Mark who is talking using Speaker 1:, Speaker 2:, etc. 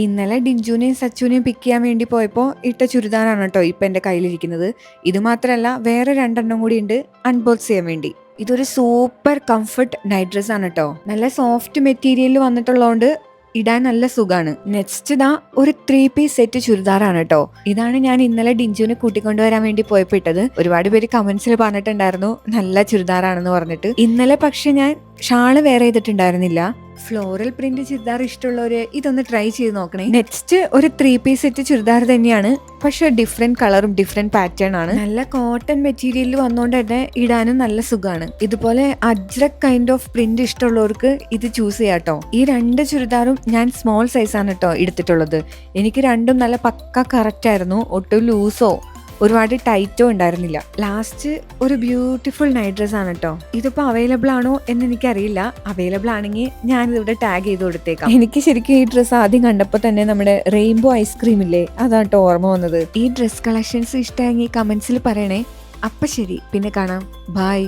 Speaker 1: ഇന്നലെ ഡിഞ്ചുനെയും സച്ചുവിനെയും പിക്ക് ചെയ്യാൻ വേണ്ടി പോയപ്പോൾ ഇട്ട ചുരിദാറാണ് കേട്ടോ ഇപ്പം എൻ്റെ കയ്യിലിരിക്കുന്നത്. ഇത് മാത്രമല്ല വേറെ 2 കൂടി ഉണ്ട് അൺബോക്സ് ചെയ്യാൻ വേണ്ടി. ഇതൊരു സൂപ്പർ കംഫർട്ട് നൈറ്റ് ഡ്രസ് ആണ് കേട്ടോ. നല്ല സോഫ്റ്റ് മെറ്റീരിയലിൽ വന്നിട്ടുള്ളതുകൊണ്ട് ഇടാൻ നല്ല സുഖമാണ്. നെക്സ്റ്റ് ഇതാ ഒരു 3 പീസ് സെറ്റ് ചുരിദാറാണ് കേട്ടോ. ഇതാണ് ഞാൻ ഇന്നലെ ഡിഞ്ചുവിനെ കൂട്ടിക്കൊണ്ടുവരാൻ വേണ്ടി പോയപ്പോൾ ഇട്ടത്. ഒരുപാട് പേര് കമന്റ്സിൽ പറഞ്ഞിട്ടുണ്ടായിരുന്നു നല്ല ചുരിദാറാണെന്ന് പറഞ്ഞിട്ട്. ഇന്നലെ പക്ഷെ ഞാൻ ഷാള് വെയർ ചെയ്തിട്ടുണ്ടായിരുന്നില്ല. ഫ്ലോറൽ പ്രിന്റ് ചുരിദാർ ഇഷ്ടമുള്ളവര് ഇതൊന്ന് ട്രൈ ചെയ്ത് നോക്കണേ. നെക്സ്റ്റ് ഒരു 3 പീസ് സെറ്റ് ചുരിദാർ തന്നെയാണ്, പക്ഷെ ഡിഫറെന്റ് കളറും ഡിഫറെന്റ് പാറ്റേൺ ആണ്. നല്ല കോട്ടൺ മെറ്റീരിയലിൽ വന്നുകൊണ്ട് തന്നെ ഇടാനും നല്ല സുഖമാണ്. ഇതുപോലെ അജ്രക് കൈൻഡ് ഓഫ് പ്രിന്റ് ഇഷ്ടമുള്ളവർക്ക് ഇത് ചൂസ് ചെയ്യാട്ടോ. ഈ 2 ചുരിദാറും ഞാൻ സ്മോൾ സൈസ് ആണ് കേട്ടോ എടുത്തിട്ടുള്ളത്. എനിക്ക് രണ്ടും നല്ല പക്ക കറക്റ്റ് ആയിരുന്നു. ഒട്ടും ലൂസോ ഒരുപാട് ടൈറ്റോ ഉണ്ടായിരുന്നില്ല. ലാസ്റ്റ് ഒരു ബ്യൂട്ടിഫുൾ നൈറ്റ് ഡ്രസ് ആണ് കേട്ടോ. ഇതിപ്പോ അവൈലബിൾ ആണോ എന്ന് എനിക്കറിയില്ല. അവൈലബിൾ ആണെങ്കിൽ ഞാനിതിവിടെ ടാഗ് ചെയ്ത് കൊടുത്തേക്കാം. എനിക്ക് ശരിക്കും ഈ ഡ്രസ്സ് ആദ്യം കണ്ടപ്പോൾ തന്നെ നമ്മുടെ റെയിൻബോ ഐസ്ക്രീം ഇല്ലേ, അതാട്ടോ ഓർമ്മ വന്നത്. ഈ ഡ്രസ് കളക്ഷൻസ് ഇഷ്ടമായെങ്കിൽ കമന്റ്സിൽ പറയണേ. അപ്പൊ ശരി, പിന്നെ കാണാം. ബൈ.